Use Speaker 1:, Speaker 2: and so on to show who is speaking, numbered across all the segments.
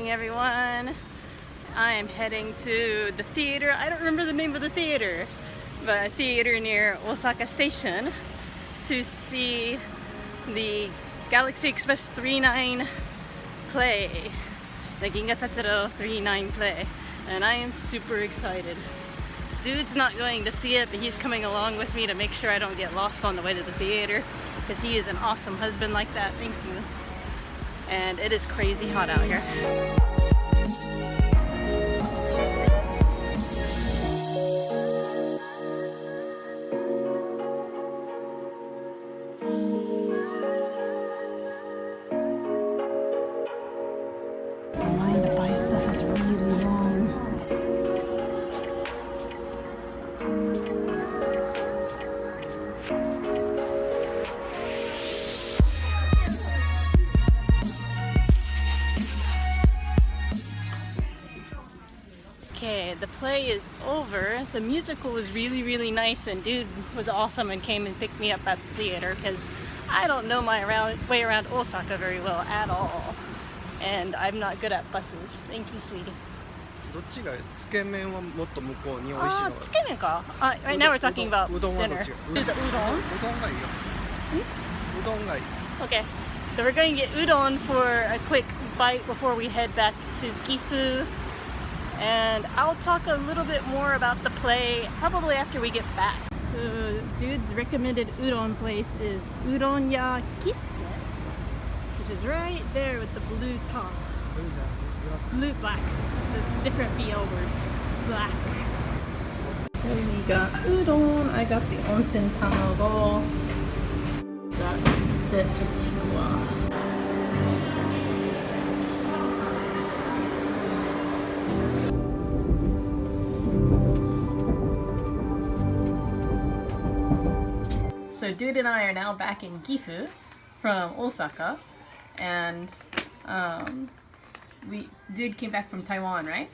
Speaker 1: morning, everyone. I am heading to the theater. I don't remember the name of the theater, but a theater near Osaka Station to see the Galaxy Express 39 play, the Ginga Tetsuro 39 play, and I am super excited. Dude's not going to see it, but he's coming along with me to make sure I don't get lost on the way to the theater, because he is an awesome husband like that. Thank you. And it is crazy hot out here. The line to buy stuff is really long. Okay, the play is over. The musical was really nice, and dude was awesome and came and picked me up at the theater because I don't know my way around Osaka very well at all. And I'm not good at buses. Thank you, sweetie.
Speaker 2: どっちがいいですか？つけ麺はもっと向こうに美味しいのが。
Speaker 1: つけ麺か? Right now we're talking about
Speaker 2: うどんはどっ
Speaker 1: dinner.
Speaker 2: ちが？
Speaker 1: Do the udon?
Speaker 2: うどんがいいよ。うどんがいい。
Speaker 1: Okay, so we're going to get udon for a quick bite before we head back to Gifu. And I'll talk a little bit more about the play probably after we get back. So dude's recommended udon place is Udon Ya Kisuke, which is right there with the blue top. Blue, black, the different BL word, black. Then we got udon, I got the onsen tamago, got this chikwa. So dude and I are now back in Gifu from Osaka, and dude came back from Taiwan, right?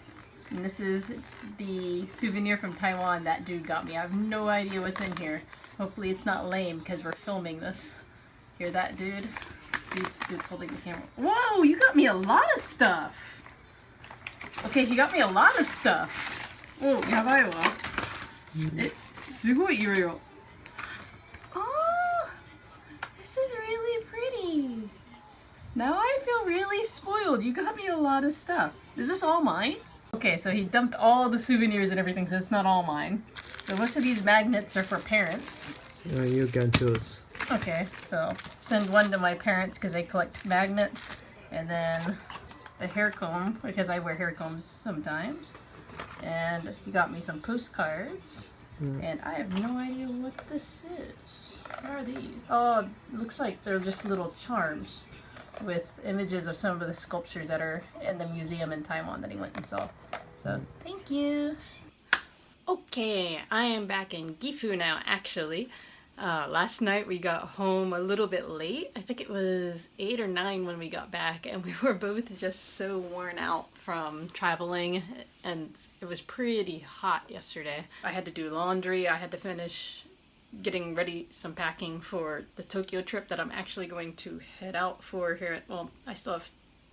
Speaker 1: And this is the souvenir from Taiwan that dude got me. I have no idea what's in here. Hopefully it's not lame because we're filming this. Hear that, dude? Dude's holding the camera. Whoa, you got me a lot of stuff. Okay, he got me a lot of stuff. Oh, やばいわ。すごい色々。This is really pretty. Now I feel really spoiled. You got me a lot of stuff. Is this all mine? Okay, so he dumped all the souvenirs and everything, so it's not all mine. So most of these magnets are for parents.
Speaker 2: Yeah, you can choose.
Speaker 1: Okay, so send one to my parents because they collect magnets, and then the hair comb because I wear hair combs sometimes. And he got me some postcards, and I have no idea what this is. What are these? Oh, looks like they're just little charms with images of some of the sculptures that are in the museum in Taiwan that he went and saw. So, thank you. Okay, I am back in Gifu now, actually. Last night we got home a little bit late. I think it was 8 or 9 when we got back, and we were both just so worn out from traveling, and it was pretty hot yesterday. I had to do laundry, I had to finish getting ready some packing for the Tokyo trip that I'm actually going to head out for here. Well, I still have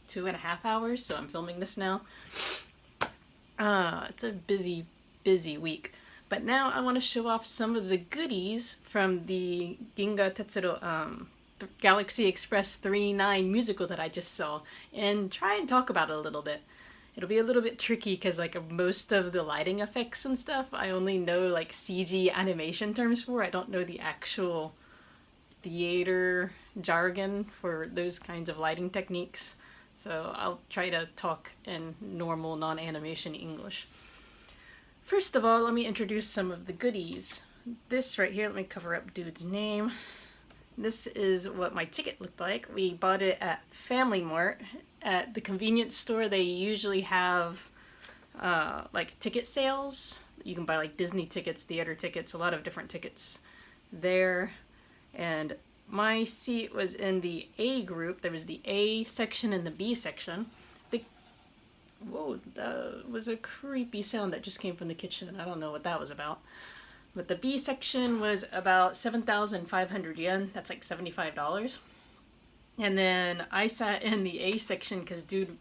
Speaker 1: 2.5 hours, so I'm filming this now. It's a busy week. But now I want to show off some of the goodies from the Ginga Tetsuro Galaxy Express 39 musical that I just saw, and try and talk about it a little bit. It'll be a little bit tricky because like most of the lighting effects and stuff I only know like CG animation terms for. I don't know the actual theater jargon for those kinds of lighting techniques. So I'll try to talk in normal non-animation English. First of all, let me introduce some of the goodies. This right here, let me cover up dude's name. This is what my ticket looked like. We bought it at Family Mart. At the convenience store, they usually have like ticket sales. You can buy like Disney tickets, theater tickets, a lot of different tickets there. And my seat was in the A group. There was the A section and the B section. Whoa, that was a creepy sound that just came from the kitchen. I don't know what that was about. But the B section was about 7,500 yen. That's like $75. And then I sat in the A section because dude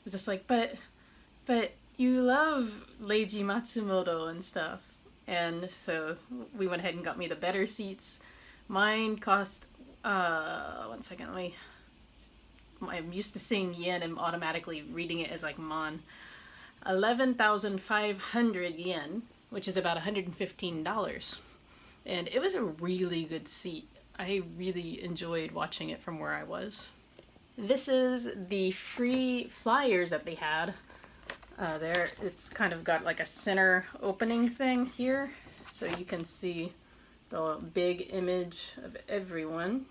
Speaker 1: was just like, but you love Leiji Matsumoto and stuff. And so we went ahead and got me the better seats. Mine cost, one second, I'm used to seeing yen and automatically reading it as like mon. 11,500 yen, which is about $115. And it was a really good seat. I really enjoyed watching it from where I was. This is the free flyers that they had. There, it's kind of got like a center opening thing here, so you can see the big image of everyone.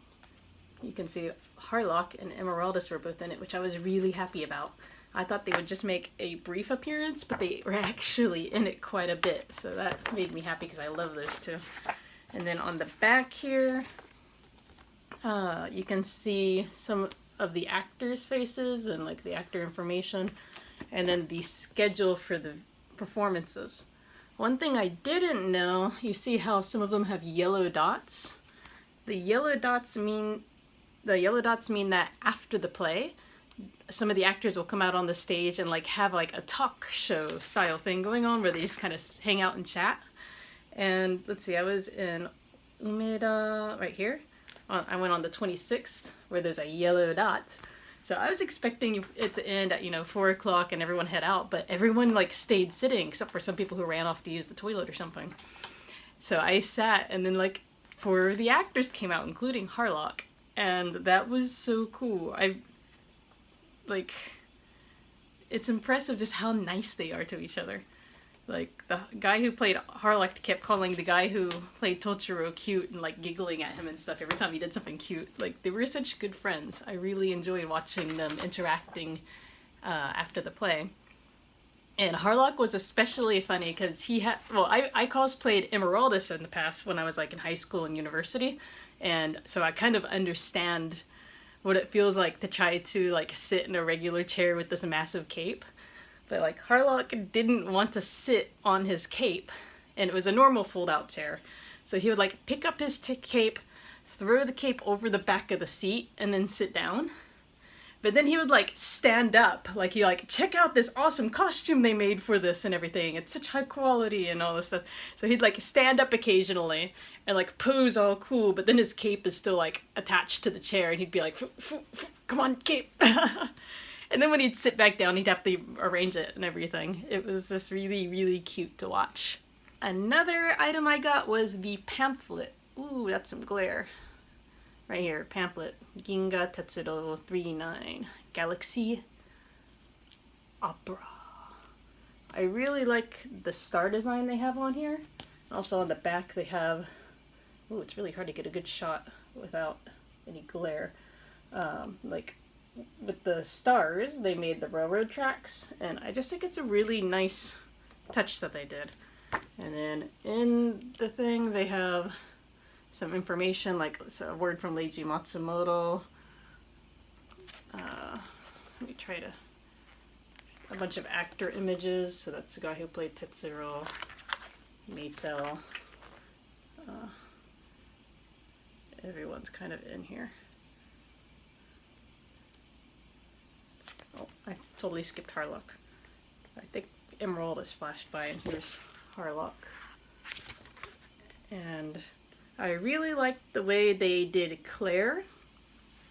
Speaker 1: You can see Harlock and Emeraldas were both in it, which I was really happy about. I thought they would just make a brief appearance, but they were actually in it quite a bit, so that made me happy because I love those two. And then on the back here, you can see some of the actors' faces and like the actor information, and then the schedule for the performances. One thing I didn't know, you see how some of them have yellow dots? The yellow dots mean that after the play, some of the actors will come out on the stage and like have like a talk show style thing going on where they just kind of hang out and chat. And let's see, I was in Umeda right here. I went on the 26th where there's a yellow dot. So I was expecting it to end at 4 o'clock and everyone head out, but everyone like stayed sitting except for some people who ran off to use the toilet or something. So I sat, and then like 4 of the actors came out, including Harlock, and that was so cool. It's impressive just how nice they are to each other. Like, the guy who played Harlock kept calling the guy who played Tochiro cute and, like, giggling at him and stuff every time he did something cute. Like, they were such good friends. I really enjoyed watching them interacting after the play. And Harlock was especially funny because he had... Well, I cosplayed Emeraldas in the past when I was, like, in high school and university. And so I kind of understand what it feels like to try to, like, sit in a regular chair with this massive cape. But, like, Harlock didn't want to sit on his cape, and it was a normal fold-out chair. So he would, like, pick up his cape, throw the cape over the back of the seat, and then sit down. But then he would, like, stand up. Like, he, like, check out this awesome costume they made for this and everything. It's such high quality and all this stuff. So he'd, like, stand up occasionally and, like, pose all cool, but then his cape is still, like, attached to the chair, and he'd be like, come on, cape! And then when he'd sit back down, he'd have to arrange it and everything. It was just really, really cute to watch. Another item I got was the pamphlet. Ooh, that's some glare. Right here, pamphlet. Ginga Tetsuro 39. Galaxy Opera. I really like the star design they have on here. Also on the back they have... Ooh, it's really hard to get a good shot without any glare. With the stars, they made the railroad tracks, and I just think it's a really nice touch that they did. And then in the thing, they have some information, like a word from Leiji Matsumoto. Let me try to... A bunch of actor images, so that's the guy who played Tetsuro, Maytel. Everyone's kind of in here. Oh, I totally skipped Harlock. I think Emeraldas flashed by, and here's Harlock. And I really liked the way they did Claire,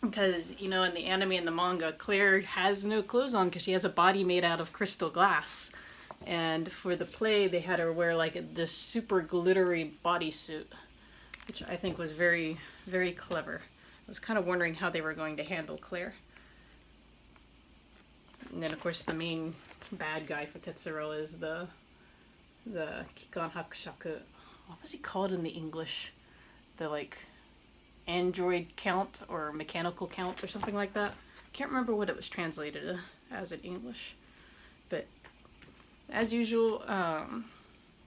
Speaker 1: because, in the anime and the manga, Claire has no clothes on because she has a body made out of crystal glass. And for the play, they had her wear, like, this super glittery bodysuit, which I think was very, very clever. I was kind of wondering how they were going to handle Claire. And then, of course, the main bad guy for Tetsuro is the Kikan Hakushaku. What was he called in the English? The, like, android count or mechanical count or something like that. Can't remember what it was translated as in English. But, as usual,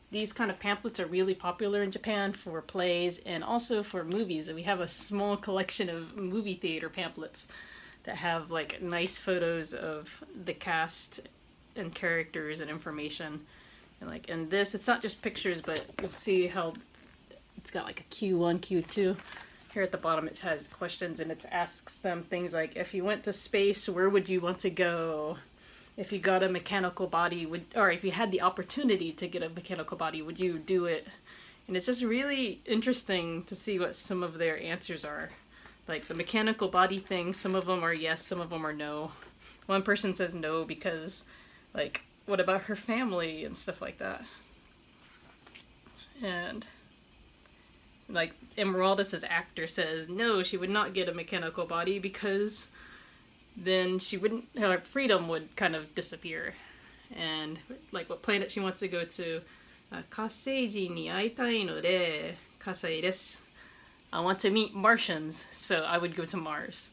Speaker 1: these kind of pamphlets are really popular in Japan for plays and also for movies. And we have a small collection of movie theater pamphlets that have like nice photos of the cast and characters and information. And like in this, it's not just pictures, but you'll see how it's got like a Q1, Q2. Here at the bottom it has questions, and it asks them things like, if you went to space, where would you want to go? if you got a mechanical body, or if you had the opportunity to get a mechanical body, would you do it? And it's just really interesting to see what some of their answers are. Like the mechanical body thing, some of them are yes, some of them are no. One person says no because, like, what about her family and stuff like that? And, like, Emeraldas' actor says no, she would not get a mechanical body because then she wouldn't, her freedom would kind of disappear. And, like, what planet she wants to go to, 火星人に会いたいので、火星です。I want to meet Martians, so I would go to Mars.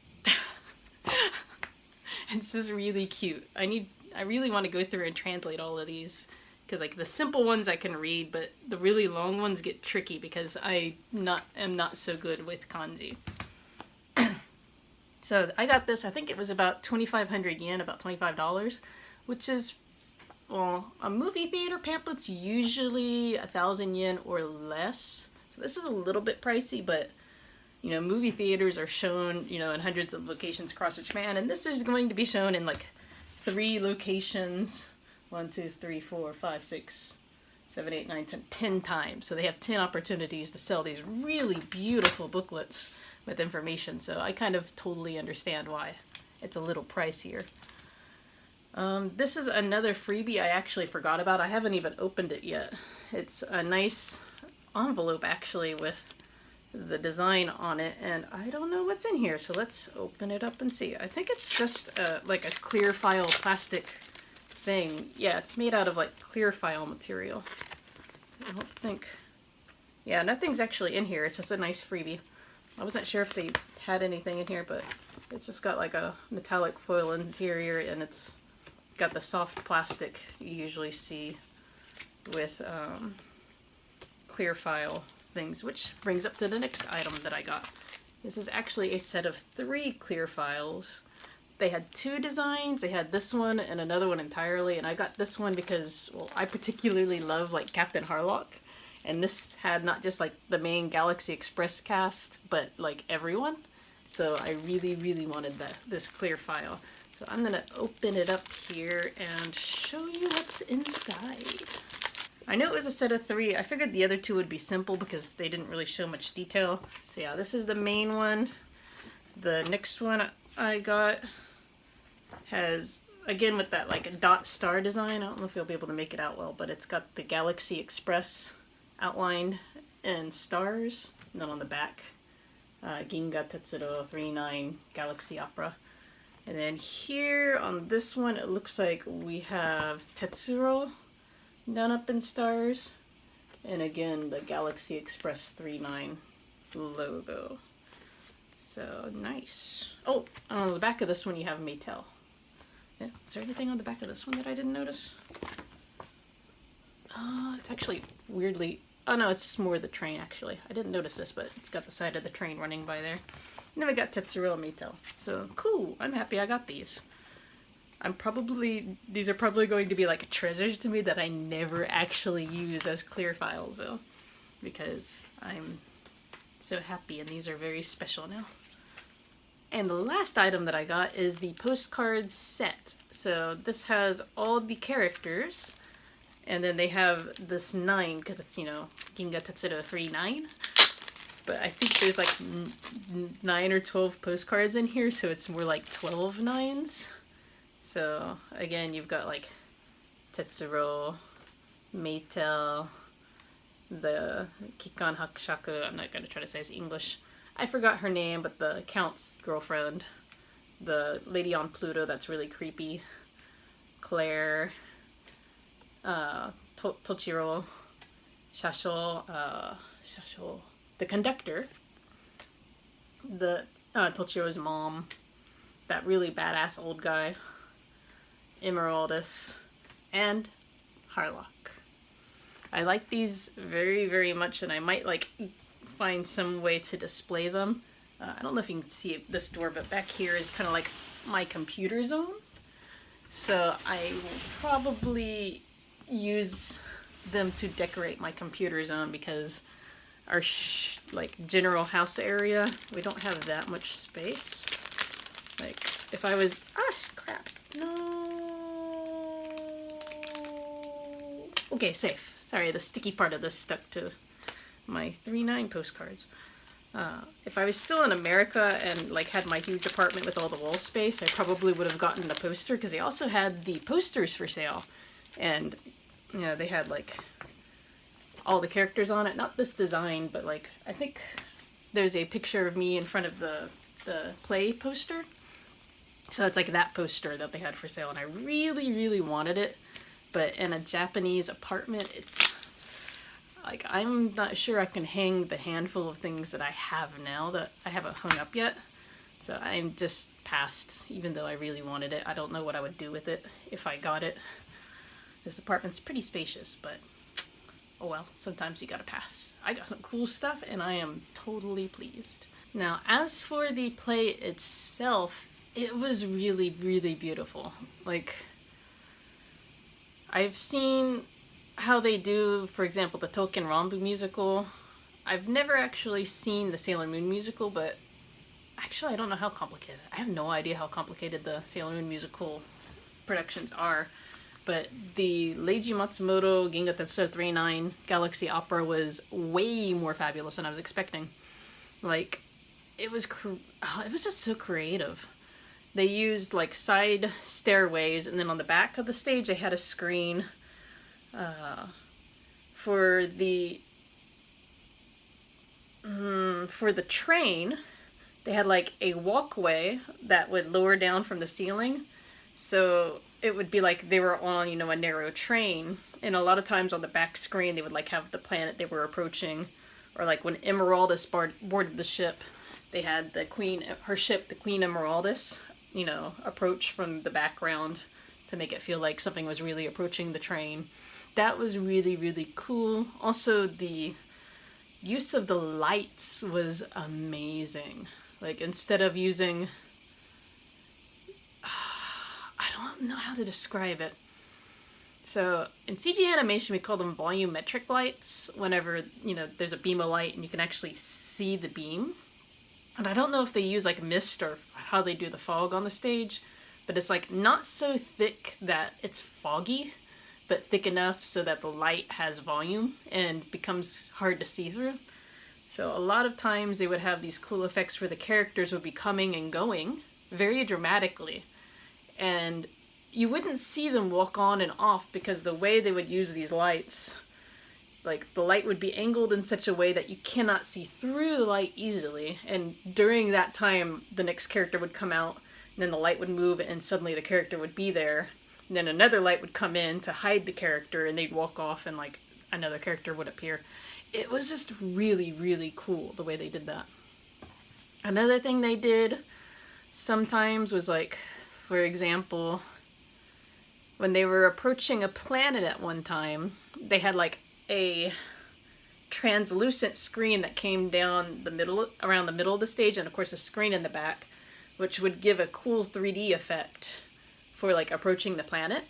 Speaker 1: It's just really cute. I really want to go through and translate all of these, because like the simple ones I can read, but the really long ones get tricky because I am not so good with kanji. So I got this, I think it was about 2,500 yen, about $25, which is, well, a movie theater pamphlet's usually 1,000 yen or less. So this is a little bit pricey, but you know, movie theaters are shown, you know, in hundreds of locations across Japan, and this is going to be shown in like 3 locations. 1, 2, 3, 4, 5, 6, 7, 8, 9, 10 times. So they have 10 opportunities to sell these really beautiful booklets with information. So I kind of totally understand why it's a little pricier. This is another freebie I actually forgot about. I haven't even opened it yet. It's a nice envelope actually with the design on it, and I don't know what's in here, so let's open it up and see. I think it's just like a clear file plastic thing. Yeah, it's made out of like clear file material. I don't think... Yeah, nothing's actually in here. It's just a nice freebie. I wasn't sure if they had anything in here, but it's just got like a metallic foil interior, and it's got the soft plastic you usually see with clear file things, which brings up to the next item that I got. This is actually a set of 3 clear files. They had 2 designs. They had this one and another one entirely, and I got this one because, well, I particularly love like Captain Harlock, and this had not just like the main Galaxy Express cast, but like everyone. So I really wanted this clear file. So I'm gonna open it up here and show you what's inside. I know it was a set of 3. I figured the other 2 would be simple because they didn't really show much detail. So yeah, this is the main one. The next one I got has, again with that like a dot star design, I don't know if you'll be able to make it out well, but it's got the Galaxy Express outlined in stars. And then on the back, Ginga Tetsuro 39 Galaxy Opera. And then here on this one, it looks like we have Tetsuro done up in stars. And again, the Galaxy Express 39 logo. So nice. Oh, on the back of this one you have Maytel. Yeah, is there anything on the back of this one that I didn't notice? It's actually weirdly... Oh no, it's just more of the train actually. I didn't notice this, but it's got the side of the train running by there. And then we got Tetsuro and Maytel. So cool, I'm happy I got these. These are probably going to be like treasures to me that I never actually use as clear files though. Because I'm so happy and these are very special now. And the last item that I got is the postcard set. So this has all the characters, and then they have this 9, because it's, you know, Ginga Tetsuro 39. But I think there's like 9 or 12 postcards in here, so it's more like 12 9s. So again, you've got like Tetsuro, Maytel, the Kikan Hakushaku, I'm not going to try to say it's English. I forgot her name, but the Count's girlfriend, the lady on Pluto that's really creepy, Claire, Tochiro, Shasho, the conductor, the Tochiro's mom, that really badass old guy, Emeraldas, and Harlock. I like these very much, and I might like find some way to display them. I don't know if you can see it this door, but back here is kind of like my computer zone. So I will probably use them to decorate my computer zone because our like general house area, we don't have that much space. Like if I was, crap, no. Okay, safe. Sorry, the sticky part of this stuck to my 3-9 postcards. If I was still in America and like had my huge apartment with all the wall space, I probably would have gotten the poster because they also had the posters for sale. And, you know, they had like all the characters on it. Not this design, but like, I think there's a picture of me in front of the play poster. So it's like that poster that they had for sale, and I really, really wanted it. But in a Japanese apartment, it's like, I'm not sure I can hang the handful of things that I have now that I haven't hung up yet. So I'm just passed, even though I really wanted it. I don't know what I would do with it if I got it. This apartment's pretty spacious, but oh well, sometimes you gotta pass. I got some cool stuff and I am totally pleased. Now, as for the play itself, it was really, really beautiful. Like, I've seen how they do, for example, the Token Ranbu musical. I've never actually seen the Sailor Moon musical, but actually I don't know how complicated. I have no idea how complicated the Sailor Moon musical productions are. But the Leiji Matsumoto Ginga Tetsuro 39 Galaxy Opera was way more fabulous than I was expecting. Like, it was just so creative. They used like side stairways, and then on the back of the stage they had a screen. For the train, they had like a walkway that would lower down from the ceiling, so it would be like they were on, you know, a narrow train. And a lot of times on the back screen they would like have the planet they were approaching, or like when Emeraldas boarded the ship, they had the Queen Emeraldas, you know, approach from the background to make it feel like something was really approaching the train. That was really, really cool. Also, the use of the lights was amazing. Like, instead of using... I don't know how to describe it. So, in CG animation, we call them volumetric lights whenever, you know, there's a beam of light and you can actually see the beam. And I don't know if they use, like, mist or how they do the fog on the stage, but it's, like, not so thick that it's foggy, but thick enough so that the light has volume and becomes hard to see through. So a lot of times they would have these cool effects where the characters would be coming and going very dramatically. And you wouldn't see them walk on and off because the way they would use these lights, like the light would be angled in such a way that you cannot see through the light easily. And during that time, the next character would come out, and then the light would move and suddenly the character would be there. And then another light would come in to hide the character, and they'd walk off and like another character would appear. It was just really, really cool the way they did that. Another thing they did sometimes was like, for example, when they were approaching a planet at one time, they had like a translucent screen that came down the middle, around the middle of the stage, and of course a screen in the back, which would give a cool 3D effect for like approaching the planet.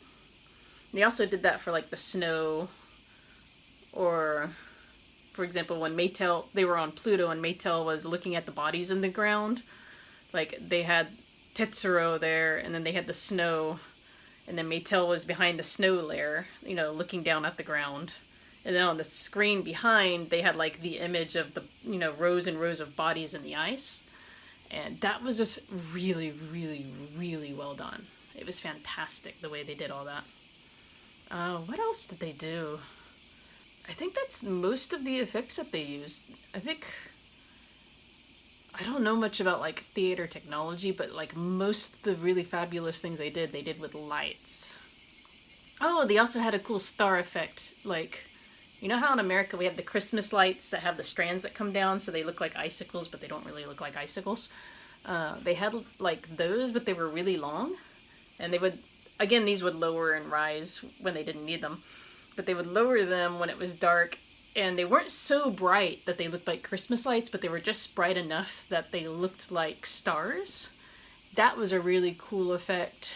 Speaker 1: And they also did that for like the snow, or for example when Maytel, they were on Pluto and Maytel was looking at the bodies in the ground. Like they had Tetsuro there, and then they had the snow, and then Maytel was behind the snow layer, you know, looking down at the ground. And then on the screen behind they had like the image of the, you know, rows and rows of bodies in the ice. And that was just really, really, really well done. It was fantastic the way they did all that. What else did they do? I think that's most of the effects that they used. I don't know much about like theater technology, but like most of the really fabulous things they did with lights. Oh, they also had a cool star effect. Like, you know how in America we have the Christmas lights that have the strands that come down so they look like icicles, but they don't really look like icicles? They had like those, but they were really long. And they would, again, these would lower and rise when they didn't need them, but they would lower them when it was dark, and they weren't so bright that they looked like Christmas lights, but they were just bright enough that they looked like stars. That was a really cool effect.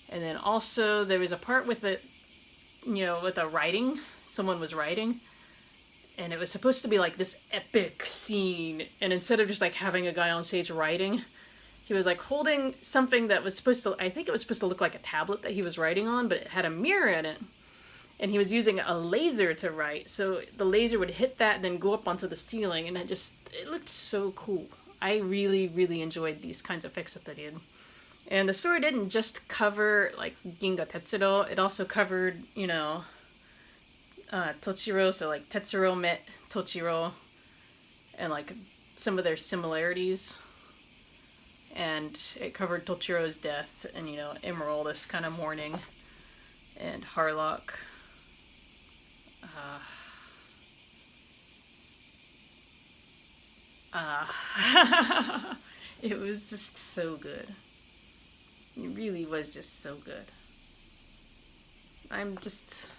Speaker 1: And then also there was a part with it, you know, with a writing, someone was writing, and it was supposed to be like this epic scene, and instead of just like having a guy on stage writing, he was like holding something that was supposed to, I think it was supposed to look like a tablet that he was writing on, but it had a mirror in it. and he was using a laser to write. So the laser would hit that and then go up onto the ceiling, and it looked so cool. I really, really enjoyed these kinds of effects that they did. And the story didn't just cover like Ginga Tetsuro, it also covered, Tochiro, so like Tetsuro met Tochiro, and like some of their similarities. And it covered Tochiro's death and, Emeraldas kind of mourning, and Harlock. It was just so good. It really was just so good. I'm just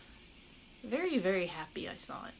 Speaker 1: very, very happy I saw it.